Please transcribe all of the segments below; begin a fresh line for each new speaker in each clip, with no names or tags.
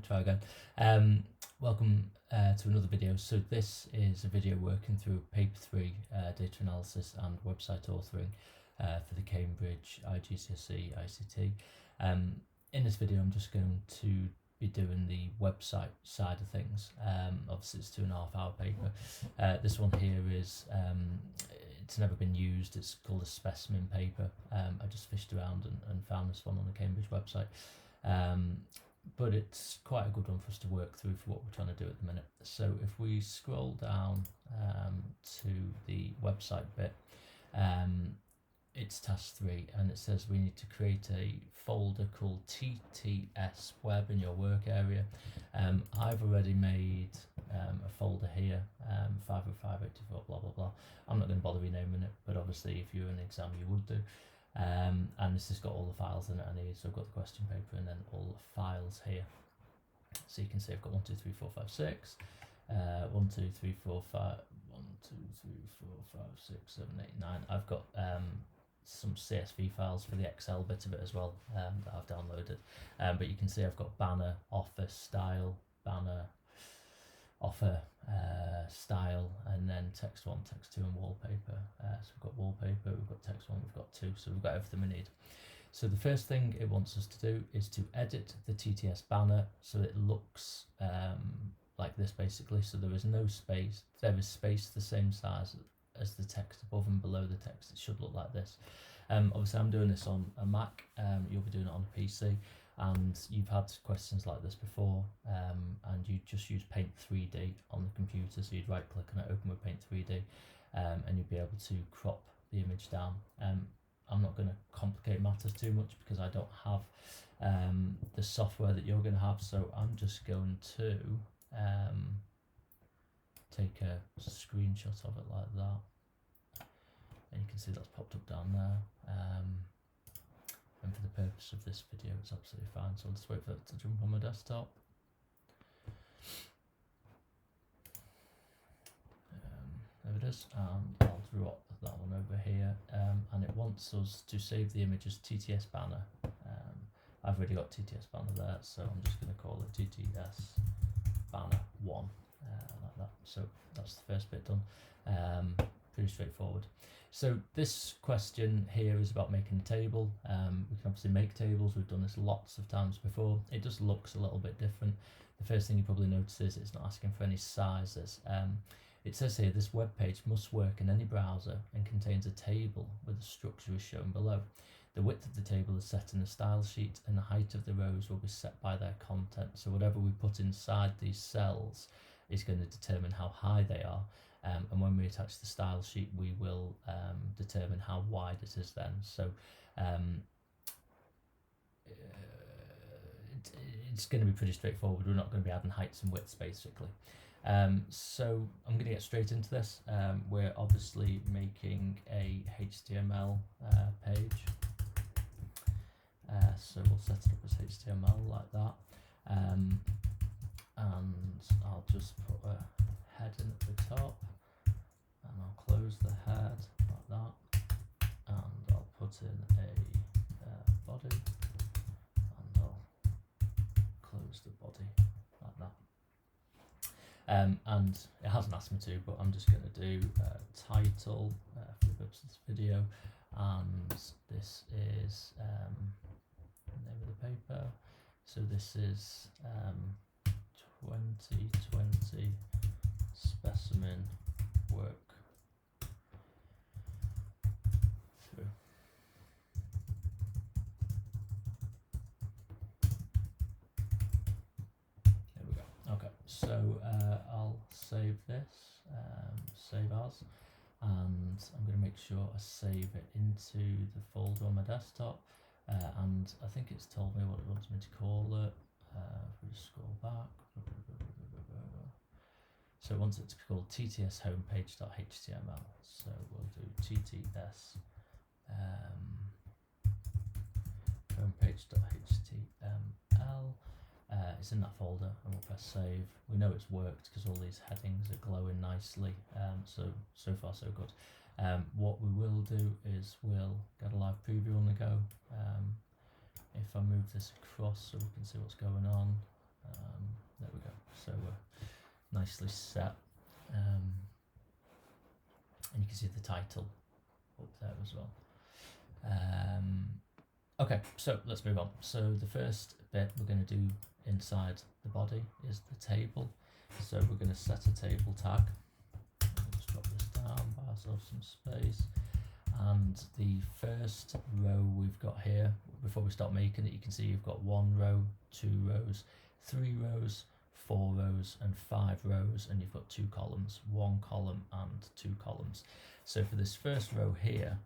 try again. Welcome to another video. So this is a video working through paper 3 data analysis and website authoring for the Cambridge IGCSE ICT. In this video I'm just going to be doing the website side of things. Obviously it's a 2.5 hour paper. This one here is it's never been used. It's called a Specimen paper. I just fished around and found this one on the Cambridge website. But it's quite a good one for us to work through for what we're trying to do at the minute. So if we scroll down to the website bit, it's task 3 and it says we need to create a folder called TTS web in your work area. I've already made a folder here, 50584 blah blah blah. I'm not going to bother renaming it, but obviously if you're in an exam you would do. And this has got all the files in it I need. So I've got the question paper and then all the files here. So you can see I've got 1, 2, 3, 4, 5, 6, 1, 2, 3, 4, 5, 1, 2, 3, 4, 5, 6, 7, 8, 9. I've got some CSV files for the Excel bit of it as well that I've downloaded. But you can see I've got banner, offer, style, banner, offer, style, and then text 1, text 2, and wallpaper. So we've got wallpaper, we've got text 1, we've got 2, so we've got everything we need. So the first thing it wants us to do is to edit the TTS banner so it looks like this basically. So there is no space, there is space the same size as the text above and below the text. It should look like this. Obviously I'm doing this on a Mac, you'll be doing it on a PC. And you've had questions like this before, and you just use Paint 3D on the computer, so you'd right click on it, open with Paint 3D, and you'd be able to crop the image down. I'm not going to complicate matters too much because I don't have the software that you're going to have, so I'm just going to take a screenshot of it like that, and you can see that's popped up down there. And for the purpose of this video, it's absolutely fine. So I'll just wait for it to jump on my desktop. There it is. And I'll drop that one over here. And it wants us to save the image as TTS banner. I've already got TTS banner there, so I'm just going to call it TTS banner 1, like that. So that's the first bit done. Pretty straightforward. So this question here is about making a table. We can obviously make tables. We've done this lots of times before. It just looks a little bit different. The first thing you probably notice is it's not asking for any sizes. It says here this web page must work in any browser and contains a table with the structure as shown below. The width of the table is set in the style sheet and the height of the rows will be set by their content. So whatever we put inside these cells is going to determine how high they are. And when we attach the style sheet, we will determine how wide it is then. So it's going to be pretty straightforward. We're not going to be adding heights and widths basically. So I'm going to get straight into this. We're obviously making a HTML page. So we'll set it up as HTML like that. And I'll just put a heading at the top. And I'll close the head like that, and I'll put in a body, and I'll close the body like that. And it hasn't asked me to, but I'm just going to do a title for the purpose of this video, and this is the name of the paper. So this is 2020 Specimen work. There we go. Okay, so I'll save this, save as, and I'm going to make sure I save it into the folder on my desktop. And I think it's told me what it wants me to call it. If we just scroll back. So it wants it to be called TTS homepage.html. So we'll do TTS homepage.html. It's in that folder and we'll press save. We know it's worked because all these headings are glowing nicely. So far so good. What we will do is we'll get a live preview on the go. If I move this across so we can see what's going on, so we're nicely set. And you can see the title up there as well. Okay, so let's move on. So the first bit we're going to do inside the body is the table. So we're going to set a table tag. Let's drop this down, buy ourselves some space. And the first row we've got here, before we start making it, you can see you've got 1 row, 2 rows, 3 rows, 4 rows and 5 rows, and you've got 2 columns, 1 column and 2 columns. So for this first row here,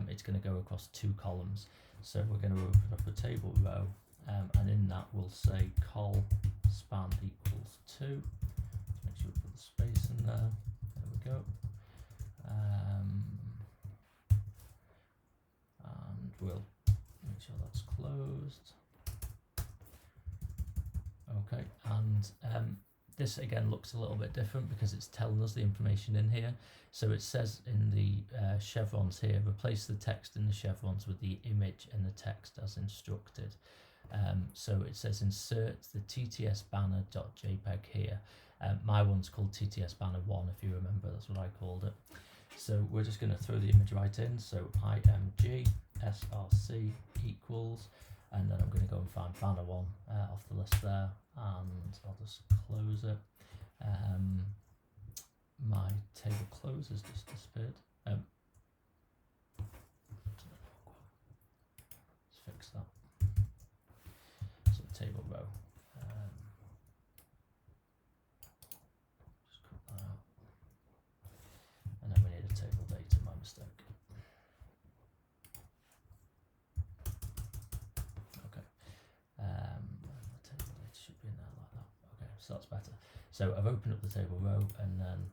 it's going to go across 2 columns. So we're going to open up a table row, and in that we'll say col span equals 2. Make sure we put the space in there. There we go. And we'll make sure that's closed. Okay, and this again looks a little bit different because it's telling us the information in here. So it says in the chevrons here, replace the text in the chevrons with the image and the text as instructed. So it says insert the TTS banner.jpg here. My one's called TTS banner 1, if you remember, that's what I called it. So we're just going to throw the image right in. So img src equals, and then I'm going to go and find banner 1 off the list there, and I'll just close it. My table close has just disappeared. Let's fix that. So table row. Just cut that out. And then we need a table data, my mistake. Okay. The table data should be in there like that. Okay, so that's better. So I've opened up the table row, and then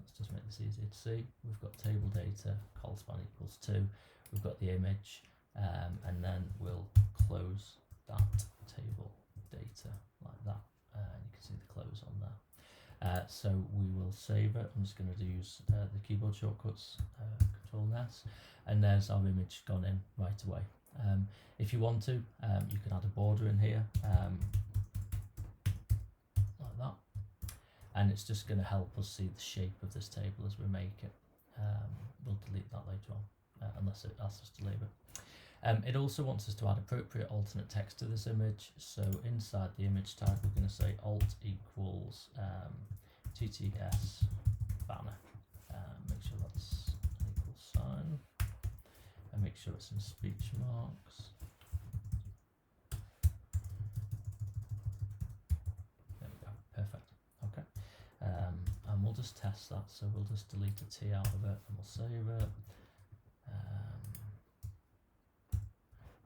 let's just make this easier to see. We've got table data, col span equals 2. We've got the image, and then we'll close that table data like that. You can see the close on there. So we will save it. I'm just going to use the keyboard shortcuts, Control S, and there's our image gone in right away. If you want to, you can add a border in here, like that, and it's just going to help us see the shape of this table as we make it. We'll delete that later on, unless it asks us to leave it. It also wants us to add appropriate alternate text to this image. So inside the image tag, we're going to say alt equals TTS banner. Make sure that's an equal sign, and make sure it's in speech marks. There we go, perfect. Okay, and we'll just test that. So we'll just delete a T out of it, and we'll save it.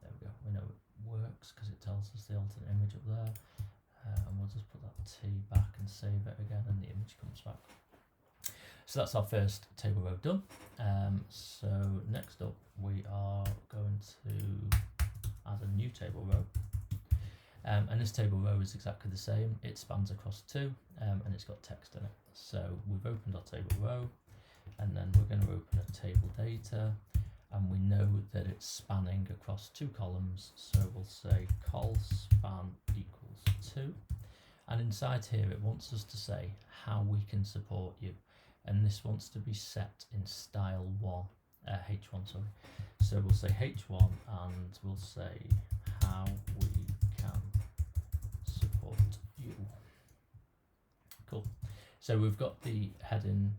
There we go. We know it works because it tells us the alternate image up there. And we'll just put that T back and save it again, and the image comes back. So that's our first table row done. So next up, we are going to add a new table row. And this table row is exactly the same. It spans across 2, and it's got text in it. So we've opened our table row, and then we're going to open a table data, and we know that it's spanning across 2 columns. So we'll say col span equals 2. And inside here, it wants us to say how we can support you. And this wants to be set in style 1, H1, sorry. So we'll say H1, and we'll say how we can support you. Cool. So we've got the heading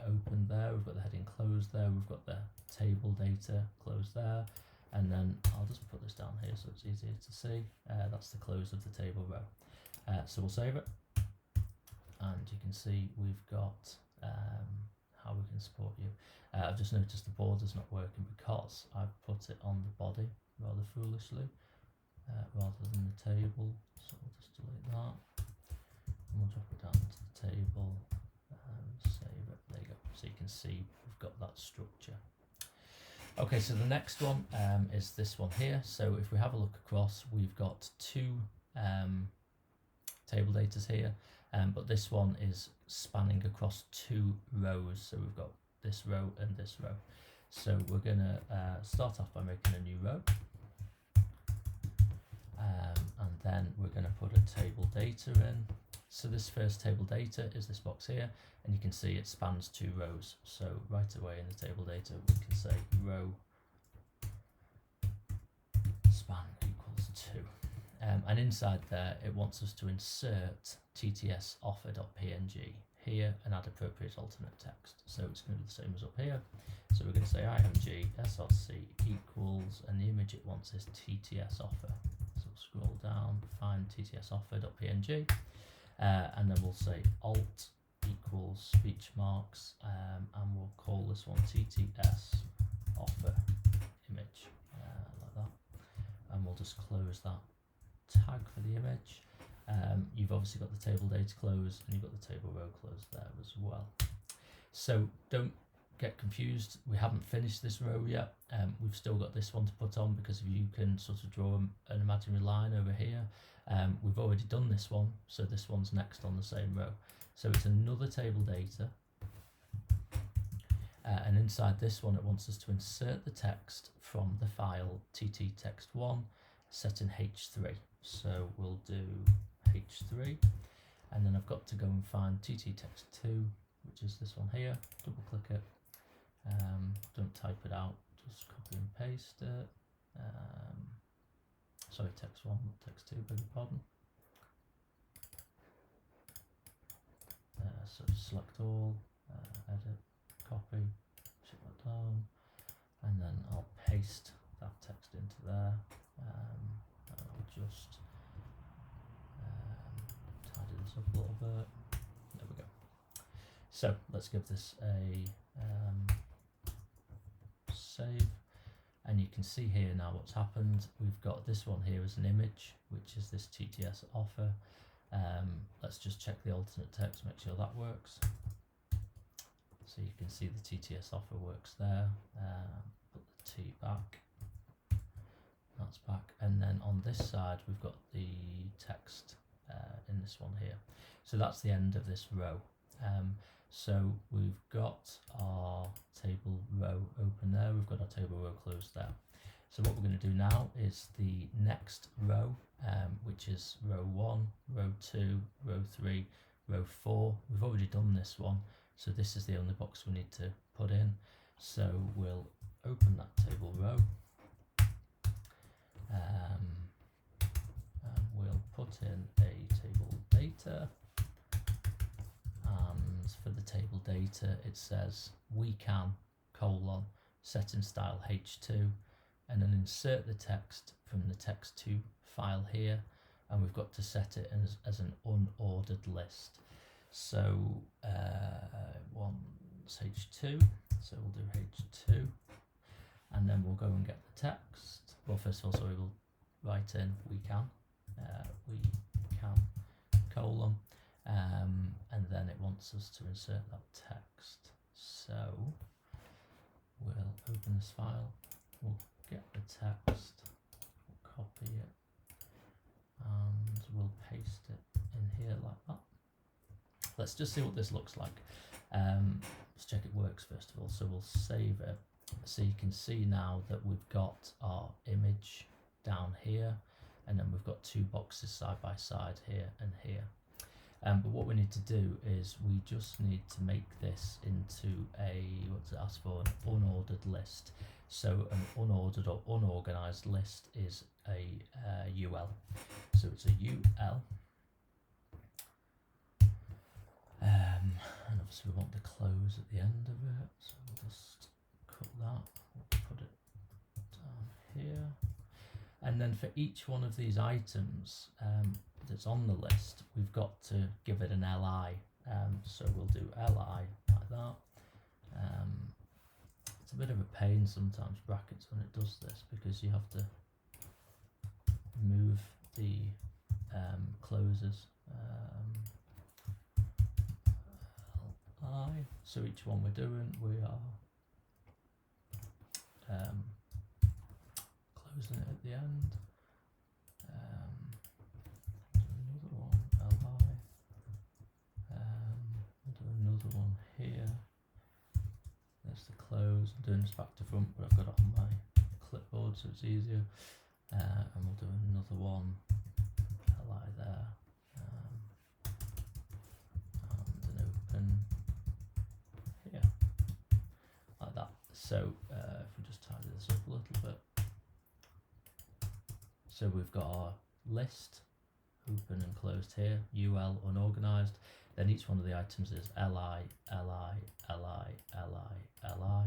open there, we've got the heading closed there, we've got the table data closed there, and then I'll just put this down here so it's easier to see. That's the close of the table row. So we'll save it, and you can see we've got how we can support you. I've just noticed the border's not working because I've put it on the body rather foolishly, rather than the table. So we'll just delete that, and we'll drop it down to the table and save it. There you go. So you can see we've got that structure. Okay, so the next one is this one here. So if we have a look across, we've got 2 table datas here, but this one is spanning across 2 rows. So we've got this row and this row. So we're going to start off by making a new row, and then we're going to put a table data in, So this first table data is this box here, and you can see it spans 2 rows. So right away in the table data, we can say row span equals 2. And inside there, it wants us to insert TTS offer.png here and add appropriate alternate text. So it's going to be the same as up here. So we're going to say img src equals, and the image it wants is TTS offer. So we'll scroll down, find TTS offer.png, and then we'll say alt equals speech marks, and we'll call this one TTS offer image, like that. And we'll just close that tag for the image. You've obviously got the table data closed, and you've got the table row closed there as well. So don't get confused, we haven't finished this row yet. We've still got this one to put on, because if you can sort of draw an imaginary line over here, we've already done this one, so this one's next on the same row. So it's another table data, and inside this one it wants us to insert the text from the file tttext1 set in h3. So we'll do h3, and then I've got to go and find tttext2, which is this one here. Double click it, don't type it out, just copy and paste it. Sorry, text1, not text2, beg your pardon. So select all, edit, copy, shut that down, and then I'll paste that text into there. And I'll just tidy this up a little bit. There we go. So let's give this a save, and you can see here now what's happened. We've got this one here as an image, which is this TTS offer. Let's just check the alternate text, make sure that works. So you can see the TTS offer works there. Put the T back, that's back, and then on this side we've got the text in this one here. So that's the end of this row. So we've got our table row open there, we've got our table row closed there. So what we're going to do now is the next row, which is row 1, row 2, row 3, row 4. We've already done this one, so this is the only box we need to put in. So we'll open that table row, and we'll put in a table data. And for the table data, it says we can : set in style h2, and then insert the text from the text2 file here, and we've got to set it as an unordered list. So one's h2, so we'll do h2, and then we'll go and get the text. Well, first of all, sorry, we'll write in we can : and then it wants us to insert that text. So we'll open this file, we'll get the text, we'll copy it, and we'll paste it in here like that. Let's just see what this looks like. Let's check it works first of all. So we'll save it. So you can see now that we've got our image down here, and then we've got 2 boxes side by side here and here. But what we need to do is we just need to make this into a, what does it ask for, an unordered list. So an unordered or unorganized list is a UL. So it's a UL. And obviously we want the close at the end of it, so we'll just cut that, we'll put it down here. And then for each one of these items that's on the list, we've got to give it an LI. So we'll do LI like that. It's a bit of a pain sometimes, brackets, when it does this, because you have to move the closes. LI. So each one we're doing, we are closing it at the end. Another one, LI. We'll do another one here. There's the close. I'm doing this back to front, but I've got it on my clipboard so it's easier. And we'll do another one, LI there. So if we just tidy this up a little bit. So we've got our list, open and closed here, UL unorganized. Then each one of the items is LI, LI, LI, LI, LI.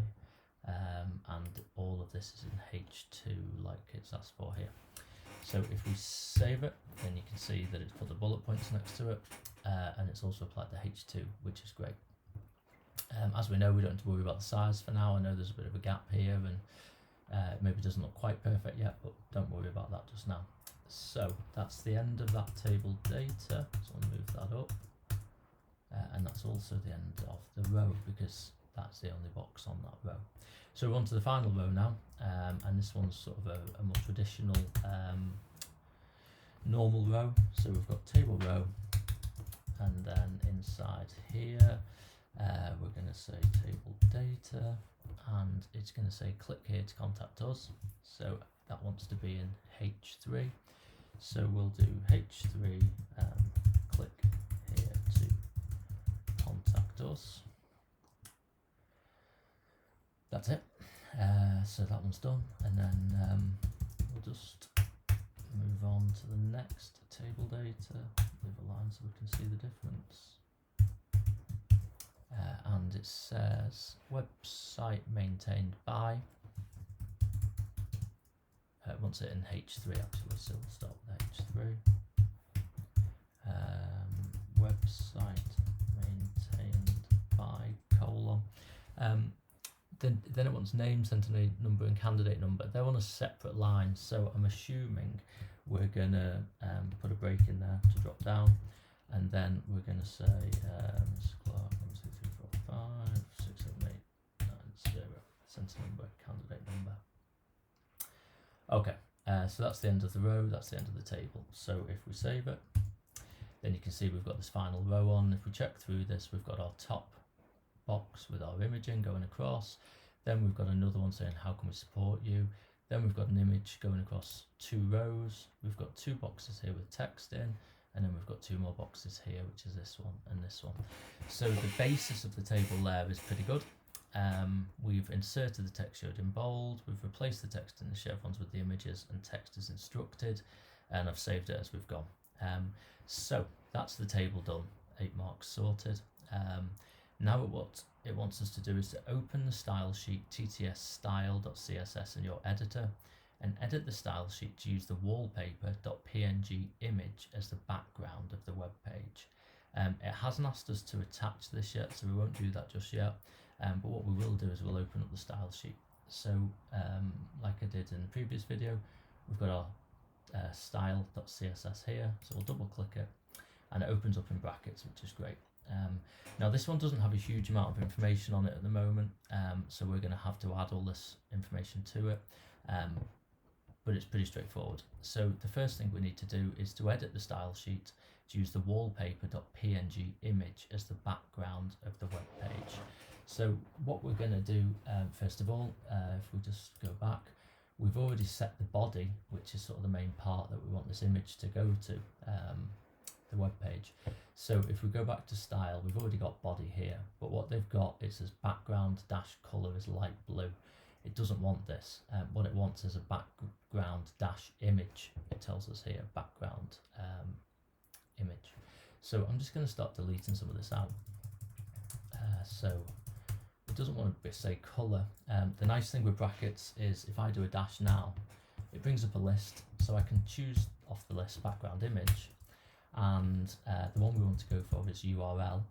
And all of this is in H2 like it's asked for here. So if we save it, then you can see that it's put the bullet points next to it, and it's also applied the H2, which is great. As we know, we don't have to worry about the size for now. I know there's a bit of a gap here, and it maybe doesn't look quite perfect yet, but don't worry about that just now. So that's the end of that table data, so I'll move that up. And that's also the end of the row, because that's the only box on that row. So we're on to the final row now, and this one's sort of a more traditional normal row. So we've got table row, and then inside here we're going to say table data, and it's going to say click here to contact us. So that wants to be in H3. So we'll do H3 click here to contact us. That's it. So that one's done, and then we'll just move on to the next table data, leave a line so we can see the difference. And it says website maintained by. It wants it in H3 actually, so we'll start with H3. Website maintained by colon. Then it wants name, centenary number, and candidate number. They're on a separate line, so I'm assuming we're gonna put a break in there to drop down, and then we're gonna say Mr. Clark 1 2 3 4 5 6 7 8 9 0 centenary number, candidate number. Okay, so that's the end of the row. That's the end of the table. So if we save it, then you can see we've got this final row on. If we check through this, we've got our top box with our imaging going across. Then we've got another one saying how can we support you. Then we've got an image going across 2 rows. We've got 2 boxes here with text in, and then we've got 2 more boxes here, which is this one and this one. So the basis of the table there is pretty good. We've inserted the text showed in bold, we've replaced the text in the chevrons with the images, and text is instructed, and I've saved it as we've gone. So that's the table done, 8 marks sorted. Now what it wants us to do is to open the style sheet TTS style.css in your editor, and edit the style sheet to use the wallpaper.png image as the background of the web page. It hasn't asked us to attach this yet, so we won't do that just yet. But what we will do is we'll open up the style sheet. So like I did in the previous video, we've got our style.css here, so we'll double click it, and it opens up in brackets, which is great. Now this one doesn't have a huge amount of information on it at the moment, so we're going to have to add all this information to it, but it's pretty straightforward. So the first thing we need to do is to edit the style sheet to use the wallpaper.png image as the background of the web page. So what we're going to do, first of all, if we just go back, we've already set the body, which is sort of the main part that we want this image to go to, the web page. So if we go back to style, we've already got body here, but what they've got is as background dash color is light blue. It doesn't want this. What it wants is a background dash image. It tells us here background image. So I'm just going to start deleting some of this out. So it doesn't want to say color. The nice thing with brackets is if I do a dash now, it brings up a list, so I can choose off the list background image, and the one we want to go for is URL,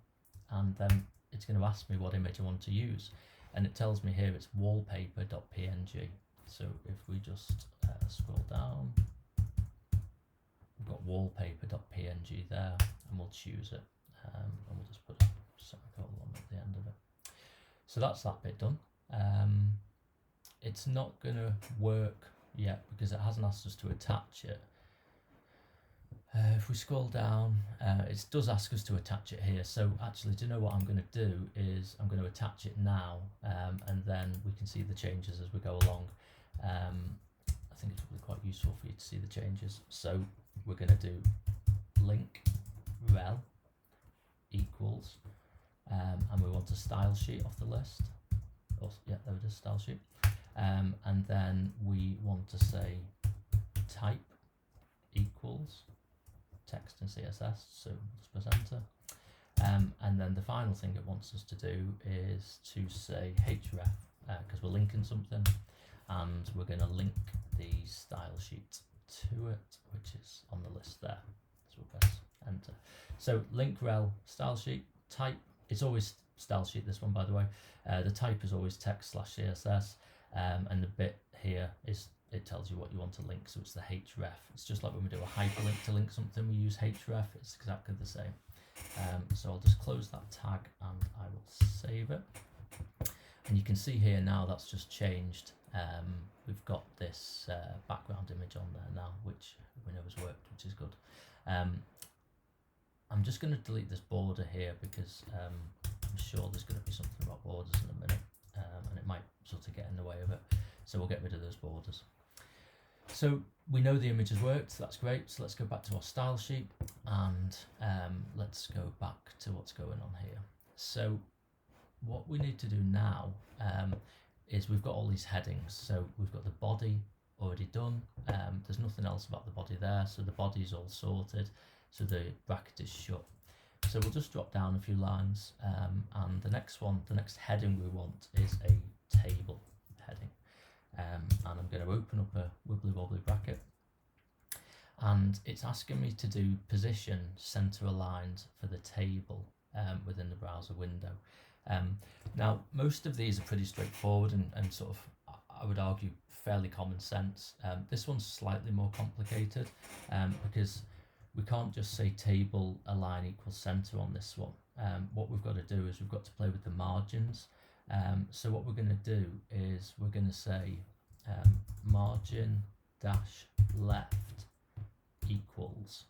and then it's going to ask me what image I want to use, and it tells me here it's wallpaper.png. So if we just scroll down, we've got wallpaper.png there, and we'll choose it, and we'll just put a semicolon at the end of it. So that's that bit done. It's not going to work yet because it hasn't asked us to attach it. If we scroll down, it does ask us to attach it here. So actually, do you know what I'm going to do is I'm going to attach it now, and then we can see the changes as we go along. I think it's probably quite useful for you to see the changes. So we're going to do link rel equals, and we want a style sheet off the list. course, yeah, there it is, style sheet. And then we want to say type equals text and CSS, so just press enter. And then the final thing it wants us to do is to say href, because we're linking something, and we're going to link the style sheet to it, which is on the list there. So we'll press enter. So link rel style sheet type, it's always style sheet, this one by the way. The type is always text / CSS, and the bit here is, it tells you what you want to link, so it's the href. It's just like when we do a hyperlink to link something, we use href, it's exactly the same. So I'll just close that tag and I will save it. And you can see here now that's just changed. We've got this background image on there now, which we know has worked, which is good. I'm just going to delete this border here because I'm sure there's going to be something about borders in a minute, and it might sort of get in the way of it. So we'll get rid of those borders. So we know the image has worked, that's great. So let's go back to our style sheet and let's go back to what's going on here. So what we need to do now is we've got all these headings. So we've got the body already done. There's nothing else about the body there, so the body's all sorted. So the bracket is shut. So we'll just drop down a few lines, and the next heading we want is a table heading. And I'm going to open up a wibbly wobbly bracket, and it's asking me to do position center aligned for the table within the browser window. Now most of these are pretty straightforward and sort of, I would argue, fairly common sense. This one's slightly more complicated because we can't just say table align equals center on this one. What we've got to do is we've got to play with the margins. So what we're going to do is we're going to say margin dash left equals,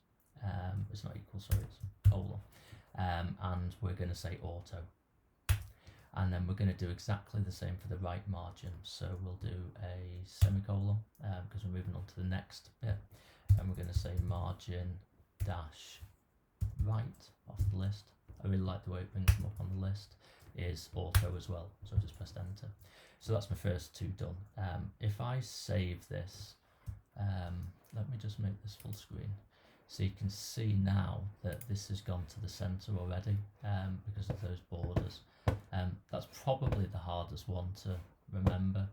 it's not equal, sorry, it's colon, and we're going to say auto. And then we're going to do exactly the same for the right margin. So we'll do a semicolon because we're moving on to the next bit, and we're going to say margin dash right off the list. I really like the way it brings them up on the list. Is auto as well, so I just pressed enter. So that's my first two done. If I save this, let me just make this full screen, so you can see now that this has gone to the center already because of those borders. That's probably the hardest one to remember.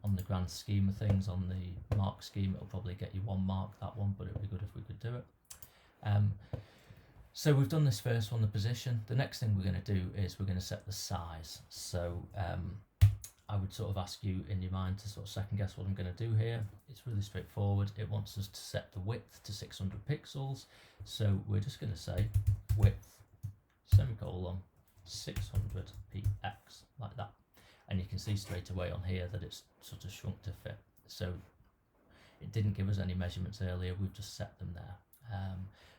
On the grand scheme of things, on the mark scheme, it'll probably get you 1 mark, that one, but it would be good if we could do it. So we've done this first one, the position. The next thing we're going to do is we're going to set the size. So I would sort of ask you in your mind to sort of second guess what I'm going to do here. It's really straightforward. It wants us to set the width to 600 pixels. So we're just going to say width, semicolon, 600 px, like that. And you can see straight away on here that it's sort of shrunk to fit. So it didn't give us any measurements earlier, we've just set them there.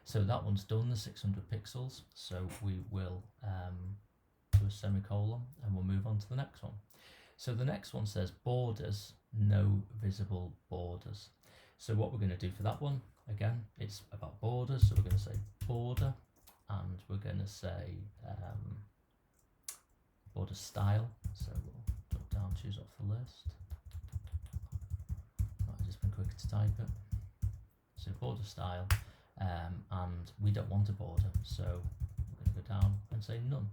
So that one's done, the 600 pixels. So we will do a semicolon and we'll move on to the next one. So the next one says borders, no visible borders. So what we're going to do for that one, again, it's about borders. So we're going to say border, and we're going to say border style. So we'll drop down, choose off the list. Might have just been quicker to type it. So border style. And we don't want a border, so we're going to go down and say none.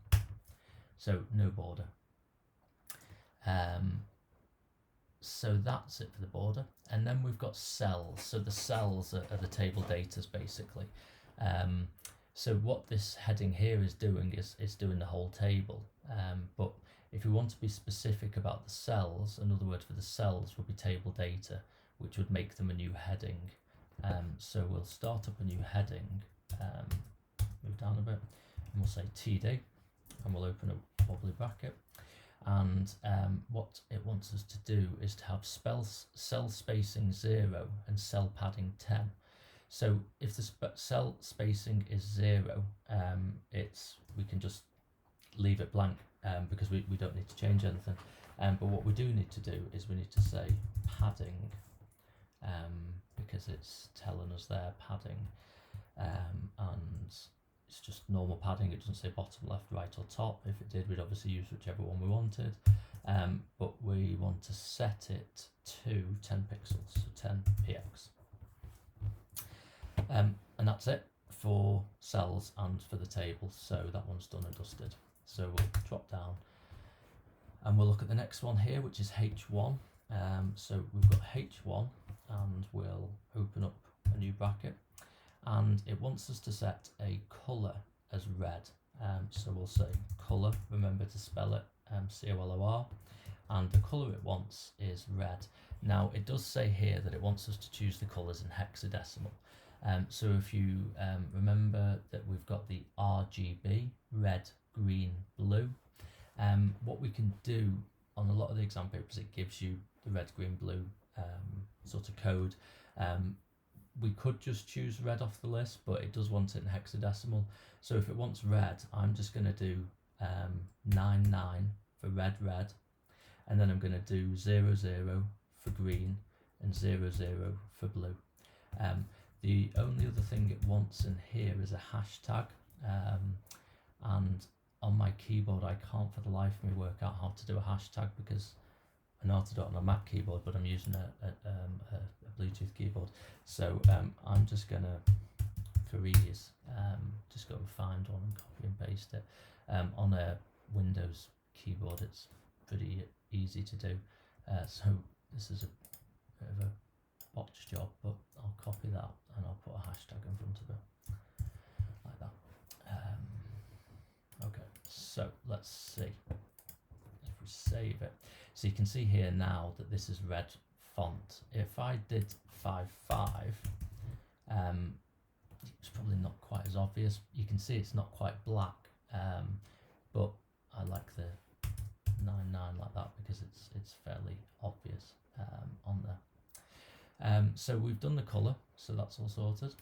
So no border. So that's it for the border. And then we've got cells. So the cells are the table datas basically. So what this heading here is doing is doing the whole table. But if we want to be specific about the cells, another word for the cells would be table data, which would make them a new heading. So we'll start up a new heading, move down a bit, and we'll say TD, and we'll open a wobbly bracket. And what it wants us to do is to have cell spacing 0 and cell padding 10. So if the cell spacing is 0, we can just leave it blank because we don't need to change anything. But what we do need to do is we need to say padding, because it's telling us there padding, and it's just normal padding. It doesn't say bottom, left, right or top. If it did, we'd obviously use whichever one we wanted. but we want to set it to 10 pixels, so 10 px. And that's it for cells and for the table, so that one's done and dusted. So we'll drop down and we'll look at the next one here, which is H1. So we've got H1, and we'll open up a new bracket, and it wants us to set a colour as red. So we'll say colour, remember to spell it COLOR, and the colour it wants is red. Now it does say here that it wants us to choose the colours in hexadecimal. So if you remember that we've got the RGB, red, green, blue, what we can do on a lot of the exam papers, it gives you the red, green, blue sort of code. We could just choose red off the list, but it does want it in hexadecimal. So if it wants red, I'm just going to do 99 for red, and then I'm going to do 00 for green and 00 for blue. The only other thing it wants in here is a hashtag, and on my keyboard I can't for the life of me work out how to do a hashtag, because I know how to do it on a Mac keyboard, but I'm using a Bluetooth keyboard. So I'm just gonna, for ease, just go and find one and copy and paste it. On a Windows keyboard it's pretty easy to do, so this is a bit of a botch job, but I'll copy that and I'll put a hashtag in front of it like that. Okay, so let's see if we save it. So you can see here now that this is red font. If I did 5.5, it's probably not quite as obvious. You can see it's not quite black, but I like the 9.9 like that because it's fairly obvious on there. So we've done the colour, so that's all sorted.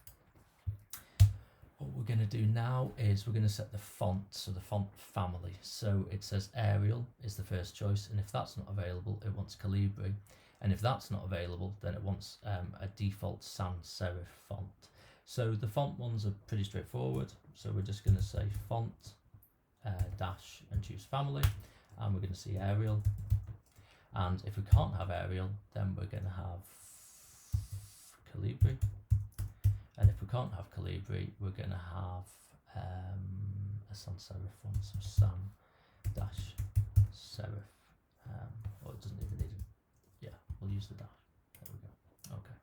What we're going to do now is we're going to set the font, so the font family. So it says Arial is the first choice, and if that's not available, it wants Calibri, and if that's not available, then it wants a default sans serif font. So the font ones are pretty straightforward, so we're just going to say font dash and choose family, and we're going to see Arial. And if we can't have Arial, then we're going to have Calibri, and if we can't have Calibri, we're going to have a sans serif font, so sans dash serif, or it doesn't even need it. Yeah, we'll use the dash. There we go. Okay.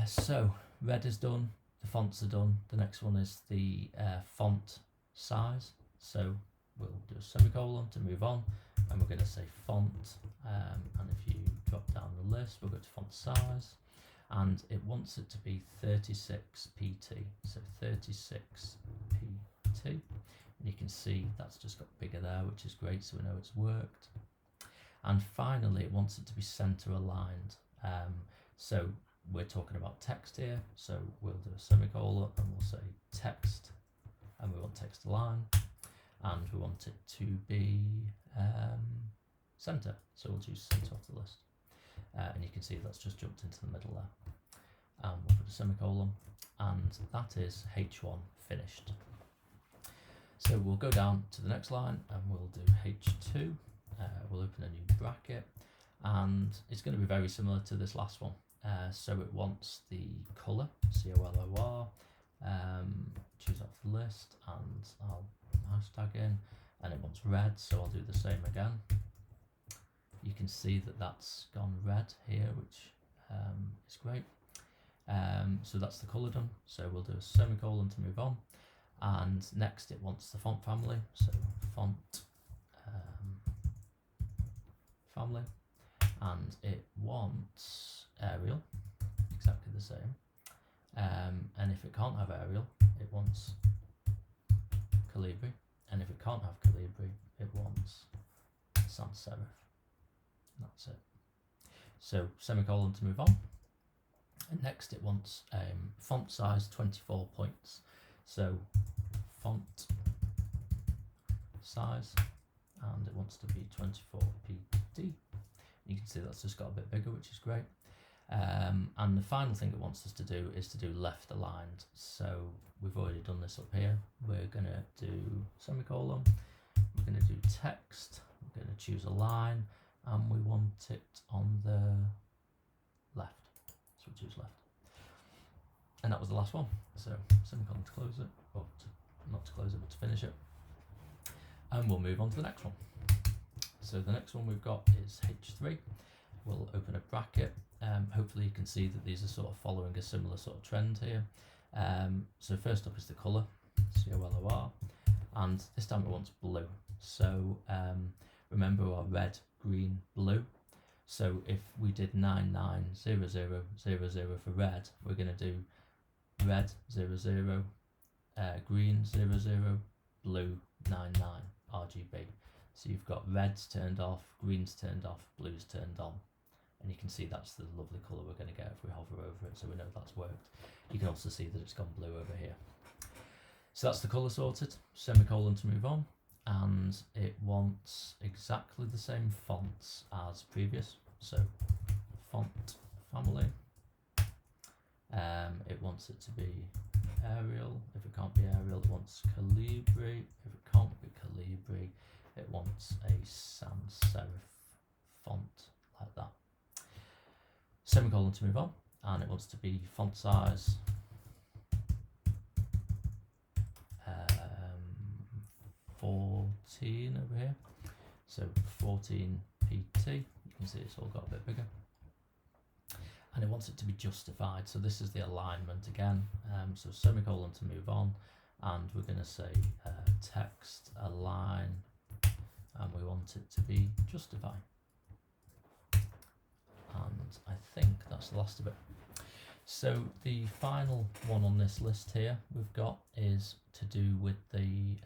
So red is done, the fonts are done. The next one is the font size. So we'll do a semicolon to move on, and we're going to say font, and if you drop down the list, we'll go to font size, and it wants it to be 36 pt, so 36 pt, and you can see that's just got bigger there, which is great, so we know it's worked. And finally it wants it to be center aligned, so we're talking about text here, so we'll do a semicolon and we'll say text, and we want text align, and we want it to be center, so we'll choose center off the list, and you can see that's just jumped into the middle there. We'll put a semicolon, and that is H1 finished. So we'll go down to the next line and we'll do H2. We'll open a new bracket, and it's going to be very similar to this last one. So it wants the colour, COLOR, choose off the list, and I'll hashtag in, and it wants red, so I'll do the same again. You can see that that's gone red here, which is great. So that's the colour done, so we'll do a semicolon to move on, and next it wants the font family, so font family, and it wants Arial, exactly the same, and if it can't have Arial, it wants Calibri, and if it can't have Calibri, it wants sans serif. That's it. So semicolon to move on, and next it wants font size 24 points, so font size, and it wants to be 24 pt. You can see that's just got a bit bigger, which is great. And the final thing it wants us to do is to do left aligned, so we've already done this up here. We're going to do semicolon, we're going to do text, we're going to choose a line, and we want it on the left, so we'll choose left. And that was the last one, so semicolon to close it, or not to close it, but to finish it. And we'll move on to the next one. So the next one we've got is H3. We'll open a bracket. Hopefully you can see that these are sort of following a similar sort of trend here. So first up is the colour, COLOR, and this time it wants blue. So remember our red, green, blue. So if we did 990000 for red, we're going to do red 00, green 00, blue 99 RGB. So you've got reds turned off, greens turned off, blues turned on. And you can see that's the lovely colour we're going to get if we hover over it, so we know that's worked. You can also see that it's gone blue over here. So that's the colour sorted, semicolon to move on, and it wants exactly the same fonts as previous. So font family, it wants it to be Arial. If it can't be Arial, it wants Calibri. If it can't be Calibri, it wants a sans serif font like that. Semicolon to move on, and it wants to be font size 14 over here, so 14 PT. You can see it's all got a bit bigger, and it wants it to be justified. So this is the alignment again. So semicolon to move on, and we're going to say text align, and we want it to be justified. And I think that's the last of it. So the final one on this list here we've got is to do with the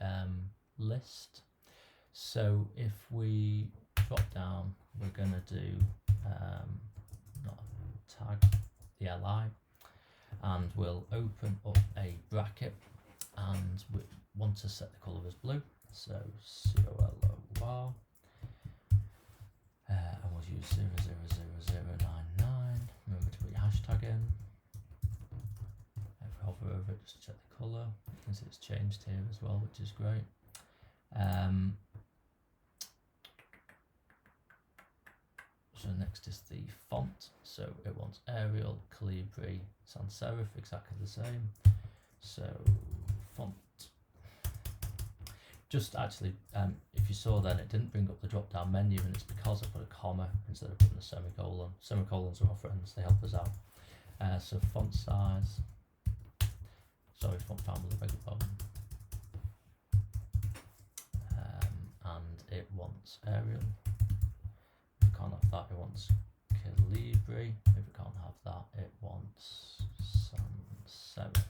list. So if we drop down, we're going to do not tag the li, and we'll open up a bracket, and we want to set the colour as blue. So COLOR, and we'll use 000099. Remember to put your hashtag in. If we hover over it, just check the colour. You can see it's changed here as well, which is great. So next is the font. So it wants Arial, Calibri, sans serif, exactly the same. So font. Just actually, if you saw then, it didn't bring up the drop down menu, and it's because I put a comma instead of putting a semicolon. Semicolons are our friends, they help us out. So font size, sorry, font family, beg your pardon. And it wants Arial. If it can't have that, it wants Calibri. If it can't have that, it wants sans serif.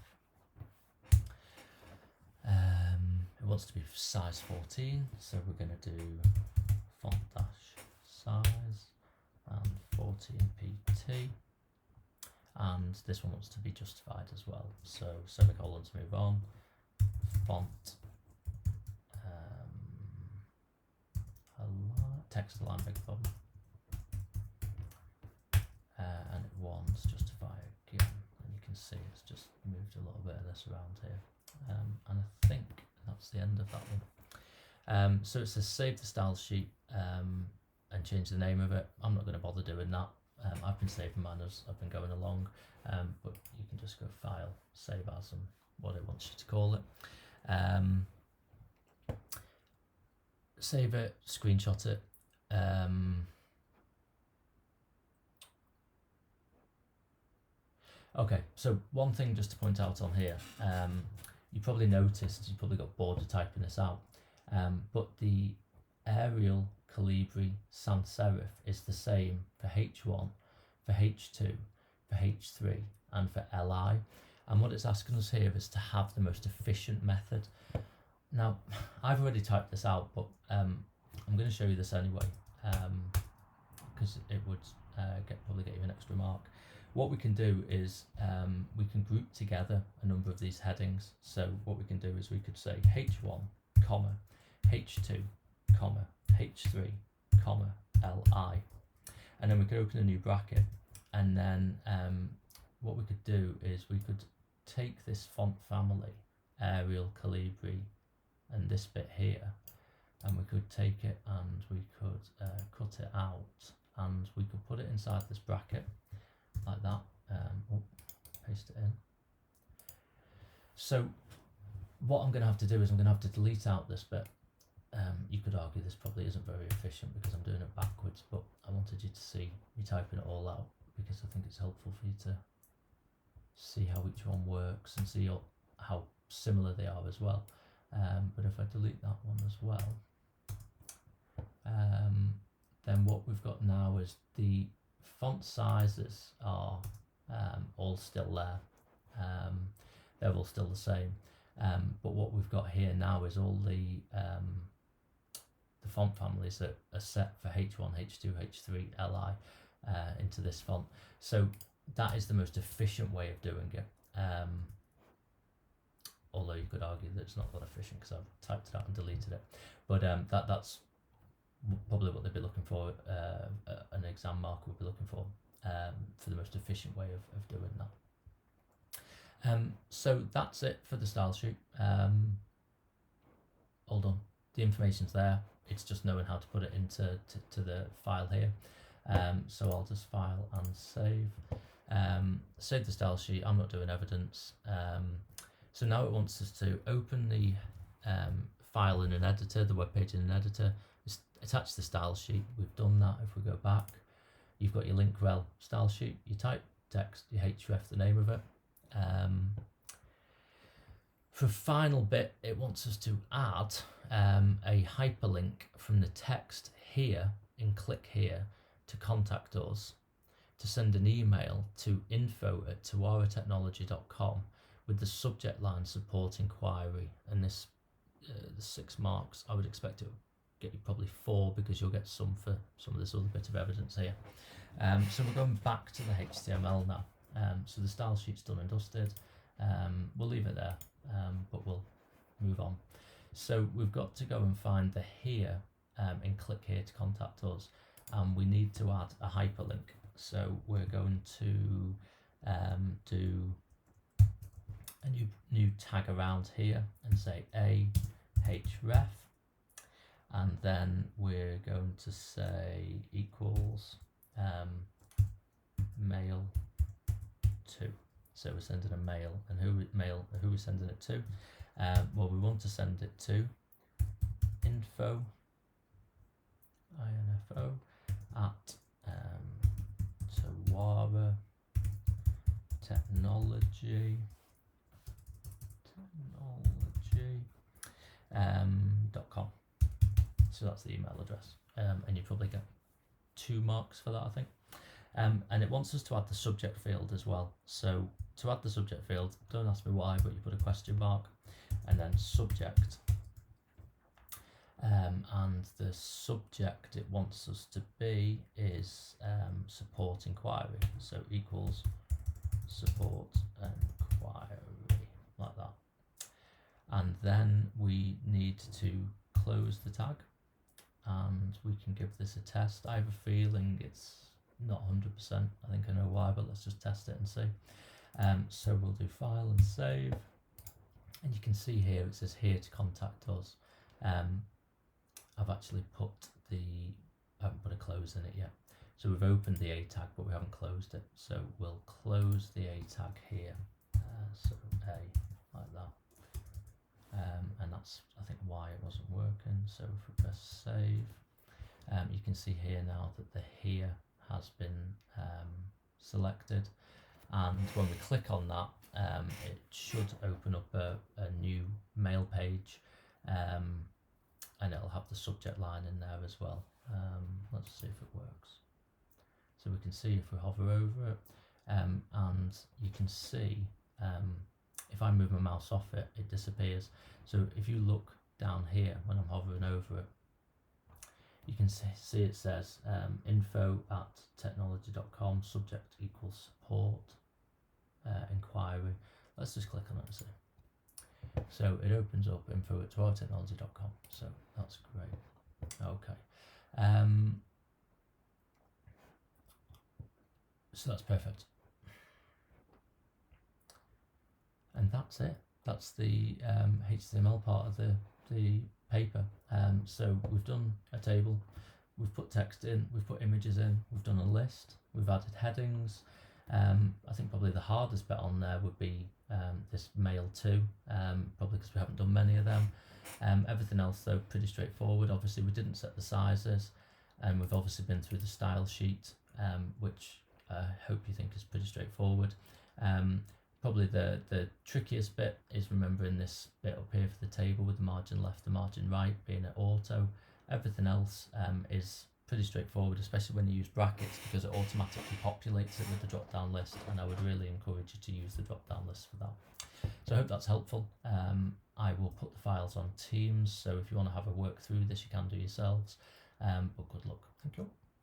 It wants to be size 14, so we're going to do font dash size and 14 PT. And this one wants to be justified as well, so semicolon to move on, font text align, beg your pardon, and it wants justify again, and you can see it's just moved a little bit of this around here, and I think that's the end of that one. So it says save the style sheet and change the name of it. I'm not going to bother doing that. I've been saving mine as I've been going along, but you can just go file, save as, and what it wants you to call it. Save it, screenshot it. Okay, so one thing just to point out on here, you probably noticed, you probably got bored of typing this out, but the Arial, Calibri, sans serif is the same for H1, for H2, for H3, and for LI. And what it's asking us here is to have the most efficient method. Now, I've already typed this out, but I'm going to show you this anyway, because it would probably get you an extra mark. What we can do is we can group together a number of these headings. So what we can do is we could say H1, comma, H2, comma, H3, comma, LI. And then we could open a new bracket. And then what we could do is we could take this font family, Arial, Calibri, and this bit here, and we could take it and we could cut it out, and we could put it inside this bracket like that. Paste it in. So what I'm going to have to do is I'm going to have to delete out this bit. You could argue this probably isn't very efficient because I'm doing it backwards, but I wanted you to see me typing it all out because I think it's helpful for you to see how each one works and see how similar they are as well. But if I delete that one as well, then what we've got now is the font sizes are all still there. They're all still the same. But what we've got here now is all the font families that are set for H1, H2, H3, LI into this font. So that is the most efficient way of doing it. Although you could argue that it's not that efficient because I've typed it out and deleted it. But that's probably what they'd be looking for, an exam marker would be looking for the most efficient way of doing that. So that's it for the style sheet. All done. The information's there. It's just knowing how to put it into the file here. So I'll just file and save. Save the style sheet. I'm not doing evidence. So now it wants us to open the file in an editor, the web page in an editor, attach the style sheet. We've done that. If we go back, you've got your link rel style sheet. You type text, your href, the name of it. For final bit, it wants us to add a hyperlink from the text here in click here to contact us, to send an email to info@tawaratechnology.com with the subject line support inquiry. And this the 6 marks, I would expect it will get you probably 4 because you'll get some for some of this other bit of evidence here. So we're going back to the HTML now. So the style sheet's done and dusted. We'll leave it there, but we'll move on. So we've got to go and find the here and click here to contact us, and we need to add a hyperlink. So we're going to do a new tag around here and say a href, and then we're going to say equals mail to. So we're sending a mail, and who we're sending it to? Well, we want to send it to info at tawaratechnology.com. So that's the email address, and you probably get 2 marks for that, I think. And it wants us to add the subject field as well. So to add the subject field, don't ask me why, but you put a question mark and then subject. And the subject it wants us to be is support inquiry. So equals support inquiry, like that. And then we need to close the tag, and we can give this a test. I have a feeling it's not 100%. I think I know why, but let's just test it and see. So we'll do file and save, and you can see here it says here to contact us. I've actually I haven't put a close in it yet. So we've opened the A tag, but we haven't closed it. So we'll close the A tag here. So A, like that. And that's, I think, why it wasn't working. So if we press save, you can see here now that the here has been selected. And when we click on that, it should open up a new mail page. And it'll have the subject line in there as well. Let's see if it works. So we can see if we hover over it, and you can see if I move my mouse off it, it disappears. So if you look down here when I'm hovering over it, you can see it says info@technology.com, subject equals support inquiry. Let's just click on it and see. So it opens up info@tawaratechnology.com. So that's great. Okay. So that's perfect. And that's it. That's the HTML part of the paper. So we've done a table, we've put text in, we've put images in, we've done a list, we've added headings. I think probably the hardest bit on there would be this mail to, probably because we haven't done many of them. Everything else though pretty straightforward. Obviously we didn't set the sizes, and we've obviously been through the style sheet, which I hope you think is pretty straightforward. Probably the trickiest bit is remembering this bit up here for the table with the margin left, the margin right being at auto. Everything else is pretty straightforward, especially when you use brackets, because it automatically populates it with the drop down list, and I would really encourage you to use the drop down list for that. So I hope that's helpful. I will put the files on Teams, so if you want to have a work through this you can do yourselves, but good luck. Thank you.